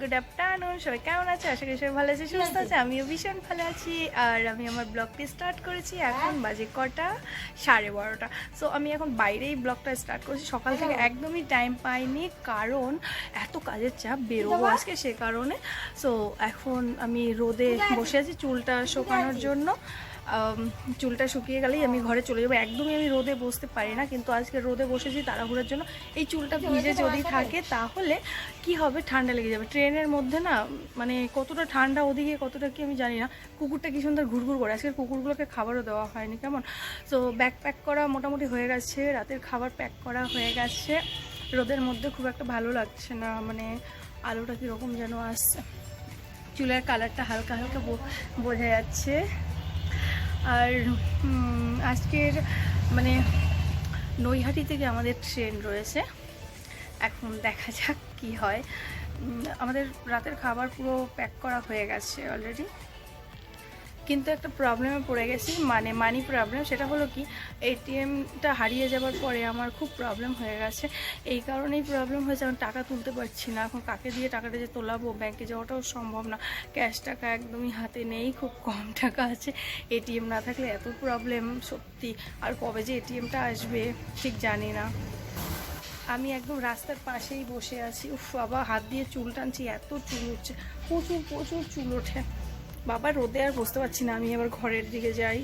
Good afternoon, সবাই কেমন আছে? আশা করি সবাই ভালো আছে, সুস্থ আছে। আমিও ভীষণ ভালো আছি। আর আমি আমার ব্লগটি স্টার্ট করেছি। এখন বাজে কটা? 12:30। সো আমি এখন বাইরেই ব্লগটা স্টার্ট করেছি। সকাল থেকে একদমই টাইম পাইনি, কারণ এত কাজের চাপ, বেরোবো আজকে সে কারণে। সো এখন আমি রোদে বসে আছি চুলটা শুকানোর জন্য। চুলটা শুকিয়ে গেলেই আমি ঘরে চলে যাবো। একদমই আমি রোদে বসতে পারি না, কিন্তু আজকে রোদে বসেছি তাড়াহুড়োর জন্য। এই চুলটা ভিজে যদি থাকে তাহলে কি হবে, ঠান্ডা লেগে যাবে। ট্রেনের মধ্যে না, মানে কতটা ঠান্ডা ওদিকে, কতটা কি আমি জানি না। কুকুরটা কি সুন্দর ঘুরঘুর করে। আজকে কুকুরগুলোকে খাবারও দেওয়া হয়নি, কেমন। সো ব্যাগ প্যাক করা মোটামুটি হয়ে গেছে, রাতের খাবার প্যাক করা হয়ে গেছে। রোদের মধ্যে খুব একটা ভালো লাগছে না, মানে আলোটা কীরকম যেন আসছে। চুলের কালারটা হালকা হালকা বোঝা যাচ্ছে। আর আজকের মানে নৈহাটি থেকে আমাদের ট্রেন রয়েছে, এখন দেখা যাক কি হয়। আমাদের রাতের খাবার পুরো প্যাক করা হয়ে গেছে অলরেডি, কিন্তু একটা প্রবলেমে পড়ে গেছি, মানে মানি প্রবলেম। সেটা হলো কি, এটিএমটা হারিয়ে যাওয়ার পরে আমার খুব প্রবলেম হয়ে গেছে। এই কারণেই প্রবলেম হয়েছে, আমি টাকা তুলতে পারছি না। এখন কাকে দিয়ে টাকাটা যে তোলাবো, ব্যাংকে যাওয়াটাও সম্ভব না। ক্যাশ টাকা একদমই হাতে নেই, খুব কম টাকা আছে। এটিএম না থাকলে এত প্রবলেম সত্যি। আর কবে যে এটিএমটা আসবে ঠিক জানি না। আমি একদম রাস্তার পাশেই বসে আছি। উফ বাবা, হাত দিয়ে চুল টানছি, এত চুল উঠছে, প্রচুর প্রচুর চুল ওঠে। বাবা রোদে আর বসতে পারছি না, আমি এবার ঘরের দিকে যাই।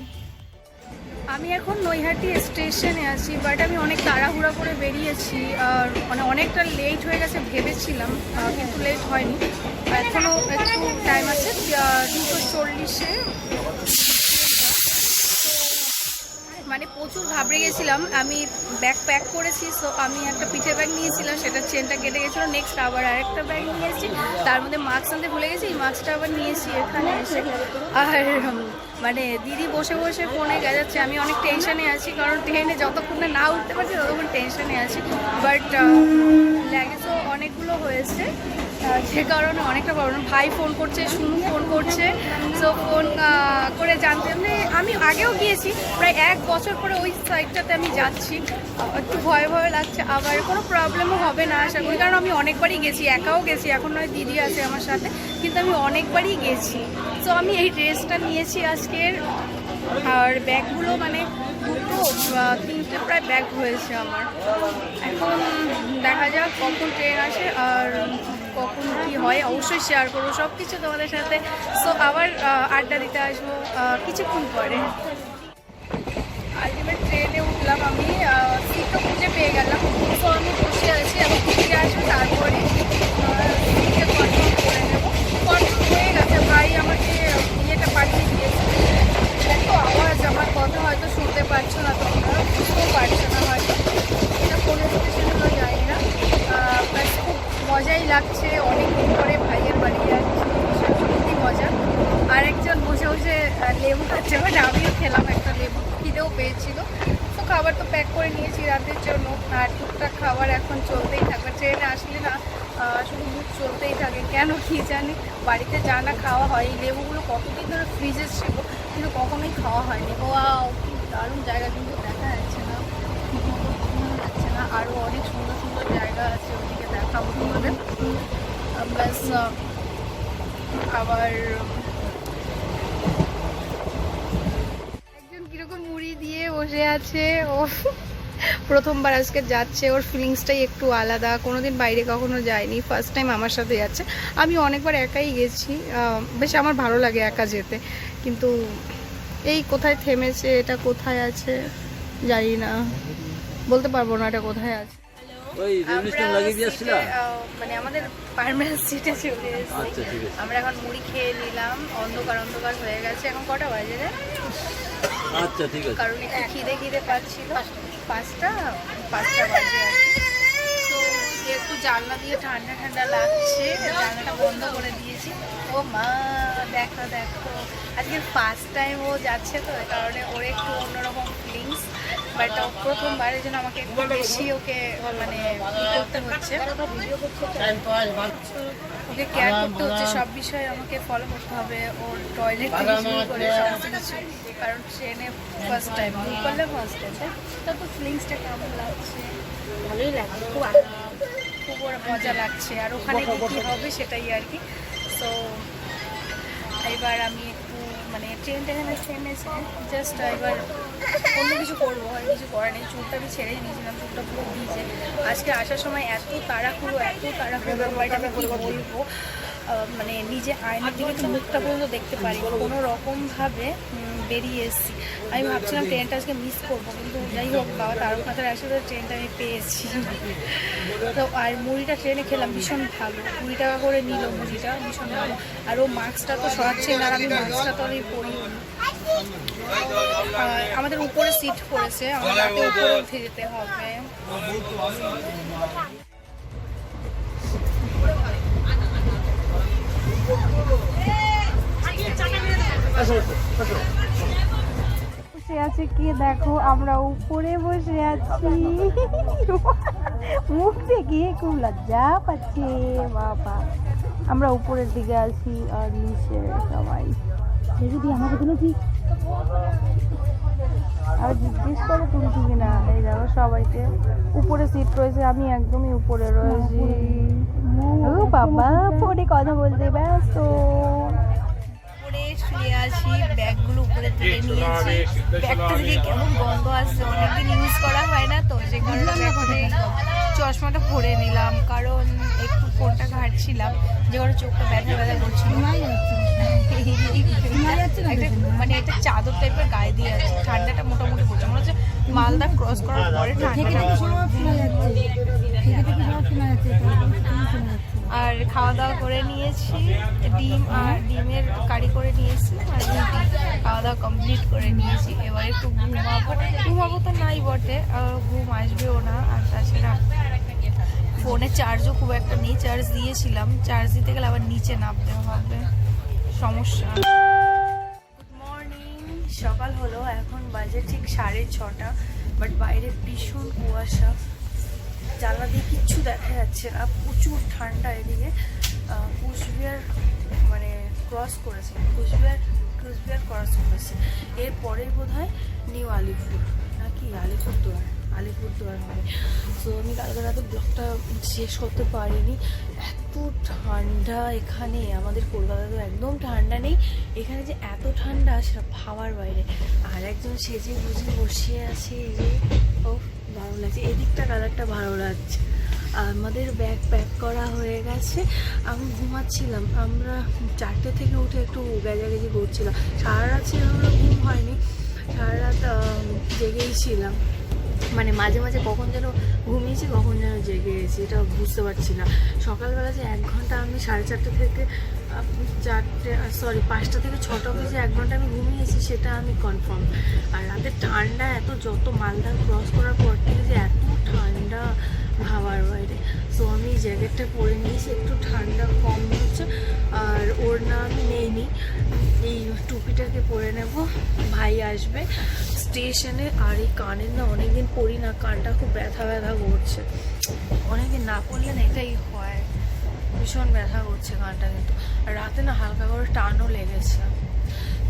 আমি এখন নৈহাটি স্টেশনে আছি, বাট আমি অনেক তাড়াহুড়া করে বেরিয়েছি। আর মানে অনেকটা লেট হয়ে গেছে ভেবেছিলাম, কিন্তু লেট হয়নি। এখনও একটু টাইম আছে, 2:40-এ। মানে প্রচুর ঘাবড়ে গেছিলাম। আমি ব্যাগ প্যাক করেছি, সো আমি একটা পিঠের ব্যাগ নিয়েছিলাম, সেটার চেনটা কেটে গেছিলো। নেক্সট আবার আরেকটা ব্যাগ নিয়েছি, তার মধ্যে মাস্ক আনতে ভুলে গেছি। এই মাস্কটা আবার নিয়েছি এখানে এসে। আর মানে দিদি বসে বসে ফোনে গেছে। আমি অনেক টেনশানে আছি, কারণ ট্রেনে যতক্ষণ না উঠতে পারছি ততক্ষণ টেনশানে আছি। বাট লাগেজও অনেকগুলো হয়েছে, যে কারণে অনেকটা প্রবলেম। ভাই ফোন করছে, সুনু ফোন করছে। সো ফোন করে জানতে, আমি আগেও গিয়েছি, প্রায় 1 বছর পরে ওই সাইডটাতে আমি যাচ্ছি। একটু ভয় ভয় লাগছে, আবার কোনো প্রবলেমও হবে না আশা করি, কারণ আমি অনেকবারই গেছি, একাও গেছি। এখন নয় দিদি আছে আমার সাথে, কিন্তু আমি অনেকবারই গেছি। সো আমি এই ড্রেসটা নিয়েছি আজকের। আর ব্যাগগুলো মানে 2-3টে প্রায় ব্যাগ হয়েছে আমার। এখন দেখা যাক কখন ট্রেন আসে আর কখন কি হয়, অবশ্যই শেয়ার করবো সব কিছু তোমাদের সাথে। সো আবার আড্ডা দিতে আসবো কিছুক্ষণ পরে। আলটিমেট ট্রেনে উঠলাম আমি, সিটও খুঁজে পেয়ে গেলাম। সো আমি বসে আছি, আমি খুঁজে আসবো, তারপরে সিটকে কনফার্ম করে নেবো। কনফার্ম হয়ে গেছে, ভাই আমাকে ইয়েটা পাঠিয়ে দিয়েছে। এত আওয়াজ, আমার কথা হয়তো শুনতে পাচ্ছ না, তোমরা বুঝতেও পারছো না হয়তো, এটা কোনো স্টেশনেও যাই না। বাট খুব মজাই লাগছে, অনেকদিন পরে ভাইয়ের বাড়ি যাচ্ছি, সত্যি মজা। আর একজন বসে বসে লেবু খাচ্ছে, বাট আমিও খেলাম একটা লেবু, খিদেও পেয়েছিল। তো খাবার তো প্যাক করে নিয়েছি রাতের জন্য, আর টুকটাক খাবার এখন চলতেই থাকবে। ট্রেনে আসলে না শুধু মুখ চলতেই থাকে, কেন কি জানি। বাড়িতে যা না খাওয়া হয়, এই লেবুগুলো কতদিন ধরে ফ্রিজে ছিল, কিন্তু কখনোই খাওয়া হয়নি। ওয়াও, কি দারুণ জায়গা, কিন্তু দেখা যাচ্ছে না, যাচ্ছে না। আরও অনেক সুন্দর সুন্দর জায়গা আছে, ওদিকে দেখাবো তোমাদের। ব্যাস আবার একজন কিরকম মুড়ি দিয়ে বসে আছে, ও প্রথমবার আজকে যাচ্ছে, ওর ফিলিংসটাই একটু আলাদা। কোনোদিন বাইরে কখনো যায়নি, ফার্স্ট টাইম আমার সাথে যাচ্ছে। আমি অনেকবার একাই গেছি, বেশ আমার ভালো লাগে একা যেতে, কিন্তু এই কোথায় থেমেছে, এটা কোথায় আছে জানি না, বলতে পারবো না এটা কোথায় আছে। মানে আমাদের পার্মানেন্ট সিটে চলে এসেছি। আমরা এখন মুড়ি খেয়ে নিলাম, অন্ধকার অন্ধকার হয়ে গেছে। এখন কটা বাজে রে? আচ্ছা ঠিক আছে, কারণ একটু খিদে পাচ্ছিল, 5টা বাজে আর কি। তো একটু জানলা দিয়ে ঠান্ডা ঠান্ডা লাগছে, জানলাটা বন্ধ করে দিয়েছি। ও মা, দেখো দেখো, আজকে ফার্স্ট টাইম ও যাচ্ছে, তো এই কারণে ওর একটু অন্যরকম ফিলিংস। বাট প্রথমবারের জন্য আমাকে একটু বেশি ওকে মানে করতে হচ্ছে, ওকে কেয়ার করতে হচ্ছে, সব বিষয়ে আমাকে ফলো করতে হবে। ওর টয়লেট থেকে শুরু করে সমস্ত কিছু, কারণ ট্রেনে ফার্স্ট টাইম, বুক করলে ফার্স্ট টাইম। তো ফিলিংসটা কেমন লাগছে? ভালোই লাগছে, খুব আনন্দ। খুব ওর মজা লাগছে, আর ওখানে কি হবে সেটাই আর কি। তো এবার আমি একটু মানে ট্রেনটা এখানে ট্রেনেছে জাস্ট, এবার অন্য কিছু করবো, আর কিছু করার নেই। চুলটা আমি ছেড়েই নিয়েছিলাম, চুলটা পুরো ভিজে। আজকে আসার সময় এত তাড়াহুড়ো বাড়িটা আমি কি বলবো, মানে নিজে আয়নার দিকে তো মুখটা পর্যন্ত দেখতে পারি, কোনো রকমভাবে বেরিয়ে এসেছি। আমি ভাবছিলাম ট্রেনটা আজকে মিস করবো, কিন্তু যাই হোক বাবা তারকাঁথার আসলে ট্রেনটা আমি পেয়েছি। তো আর মুড়িটা ট্রেনে খেলাম ভীষণ ভালো, 20 টাকা করে নিল মুড়িটা, ভীষণ ভালো। আর ও মাস্কটা তো সরাচ্ছে না, আর আমি মাস্কটা তো আমি পরি। আমাদের উপরে সিট পড়েছে, আমাদের রাতে উপরে উঠে যেতে হবে। বসে আছে কি দেখো, আমরা উপরে বসে আছি। মুখ থেকে খুব লজ্জা পাচ্ছে বাবা। আমরা উপরের দিকে আছি আর নিচে সবাই। দেখি আমাকে তুলেছি, আর জিজ্ঞেস করে তুলছি কিনা। এই দেখো সবাইকে উপরে সিট রয়েছে, আমি একদমই উপরে রয়েছি। ও বাবা ফোনে কথা বলতে ব্যস্ত। উপরে শুয়ে আছি, ব্যাগগুলো উপরে তুলে নিয়েছি। ব্যাগটা থেকে কেমন গন্ধ আসছে, অনেকদিন ইউজ করা হয় না তো, সে কারণে চশমাটা পরে নিলাম, কারণ একটু ফোনটা ঘাটছিলাম, যে কারণে চোখটা ব্যথা ব্যথা করছিল। মানে একটা চাদর টাইপের গায়ে দিয়ে আছে, ঠান্ডাটা মোটামুটি পড়ছে, মনে হচ্ছে মালদা ক্রস করার পরে ঠান্ডাটা। আর খাওয়া দাওয়া করে নিয়েছি, ডিম আর ডিমের কারি করে নিয়েছি, আর রুটি। খাওয়া দাওয়া কমপ্লিট করে নিয়েছি, এবার একটু ঘুমাবো তো নাই বটে, ঘুম আসবেও না। আর তাছাড়া ফোনে চার্জও খুব একটা নেই, চার্জ দিয়েছিলাম, চার্জ দিতে গেলে আবার নিচে নামতে হবে, সমস্যা। গুড মর্নিং, সকাল হলো, এখন বাজে ঠিক 6:30, বাট বাইরে ভীষণ কুয়াশা, জানলা দিয়ে কিচ্ছু দেখা যাচ্ছে না, প্রচুর ঠান্ডা এদিকে। কুচবিহার মানে ক্রস করেছে, কুচবিহার ক্রস করেছে, এরপরেই বোধ হয় নিউ আলিপুর নাকি আলিপুরদুয়ার হবে। তো আমি কালকে রাতে ব্লগটা শেষ করতে পারিনি, এত ঠান্ডা এখানে। আমাদের কলকাতাতে একদম ঠান্ডা নেই, এখানে যে এত ঠান্ডা সেটা ভাবার বাইরে। আর একজন সেজে বুঝে বসিয়ে আছে, এই যে ও ভালো লাগছে, এদিকটা কালারটা ভালো লাগছে। আমাদের ব্যাগ প্যাক করা হয়ে গেছে, আমি ঘুমাচ্ছিলাম, আমরা 4টে থেকে উঠে একটু গেজাগেজি করছিলাম। সারা রাত সেরকম ঘুম হয়নি, সারা রাত জেগেই ছিলাম, মানে মাঝে মাঝে কখন যেন ঘুমিয়েছি কখন যেন জেগে গেছি, এটা বুঝতে পারছি না। সকালবেলা যে 1 ঘন্টা আমি 4:30 থেকে 5টা থেকে 6টা অবধি যে 1 ঘন্টা আমি ঘুমিয়েছি সেটা আমি কনফার্ম। আর রাতের ঠান্ডা এত, যত মালদা ক্রস করার পর থেকে যে এত ঠান্ডা ভাবার বাইরে। সো আমি জ্যাকেটটা পরে নিয়েছি, একটু ঠান্ডা কম হচ্ছে। আর ওড়না আমি নেইনি, এই টুপিটাকে পরে নেব, ভাই আসবে স্টেশনে। আর এই কানের না অনেকদিন পরি না, কানটা খুব ব্যথা করছে, অনেকদিন না পরলে না এটাই হয়, ভীষণ ব্যথা করছে কানটা। কিন্তু রাতে না হালকা করে টানও লেগেছে।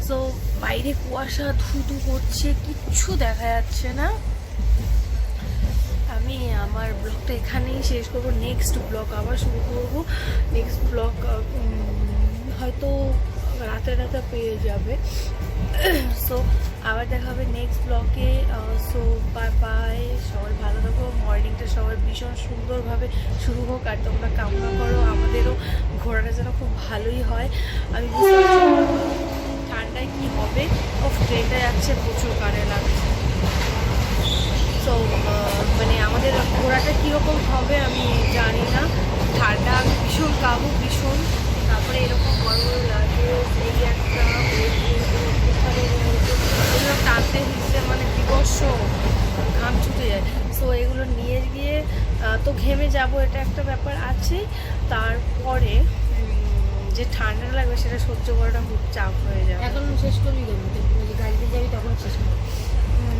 সো বাইরে কুয়াশা ধুধু করছে, কিচ্ছু দেখা যাচ্ছে না। আমি আমার ব্লগটা এখানেই শেষ করবো, নেক্সট ব্লগ আবার শুরু করবো। নেক্সট ব্লগ হয়তো রাতে পেয়ে যাবে। সো আবার দেখা হবে নেক্সট ব্লগে। সো বাই বাই, সবাই ভালো থাকো, মর্নিংটা সবার ভীষণ সুন্দরভাবে শুরু হোক, আর তোমরা কামনা করো আমাদেরও ঘোরাটা যেন খুব ভালোই হয়। আমি বুঝতে পারছি ঠান্ডায় কী হবে, ও ট্রেনটা যাচ্ছে, প্রচুর কানে লাগছে। সো মানে আমাদের ঘোরাটা কীরকম হবে আমি জানি না, ঠান্ডা আমি ভীষণ কাবু ভীষণ। তারপরে এরকম বড় বড় লাগে, এই একটা এগুলো টানতে হিসেবে মানে বিবর্ষ ঘাম ছুটে যায়। সো এগুলো নিয়ে গিয়ে তো ঘেমে যাব, এটা একটা ব্যাপার আছে। তারপরে যে ঠান্ডা লাগবে সেটা সহ্য করাটা খুব চাপ হয়ে যাবে। এখন শেষ করবি গাড়িতে যাবি তখন শেষ করবি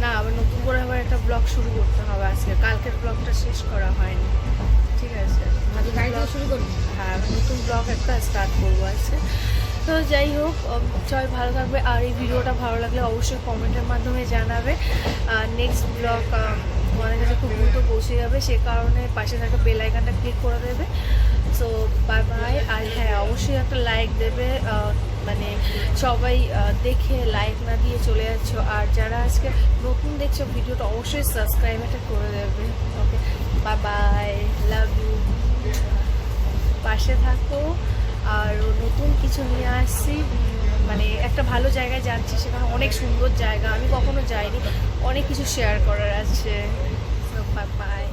না, আবার নতুন করে আবার একটা ব্লগ শুরু করতে হবে আজকে, কালকের ব্লগটা শেষ করা হয়নি, ঠিক আছে? গাড়িতে শুরু করবি? হ্যাঁ, নতুন ব্লগ একটা স্টার্ট করবো আজকে। তো যাই হোক, সবাই ভালো থাকবে। আর এই ভিডিওটা ভালো লাগলে অবশ্যই কমেন্টের মাধ্যমে জানাবে। নেক্সট ব্লগ তোমাদের কাছে খুব দ্রুত পৌঁছে যাবে, সে কারণে পাশে থাকা বেল আইকনটা ক্লিক করে দেবে। So bye bye. আর হ্যাঁ, অবশ্যই একটা লাইক দেবে, মানে সবাই দেখে লাইক না দিয়ে চলে যাচ্ছ, আর যারা আজকে নতুন দেখছো ভিডিওটা অবশ্যই সাবস্ক্রাইব একটা করে দেবে। ওকে, বাই বাই, লাভ ইউ। পাশে থাকো, আর নতুন কিছু নিয়ে আসছি, মানে একটা ভালো জায়গায় যাচ্ছি, সেখানে অনেক সুন্দর জায়গা, আমি কখনো যাইনি, অনেক কিছু শেয়ার করার আছে। Bye bye.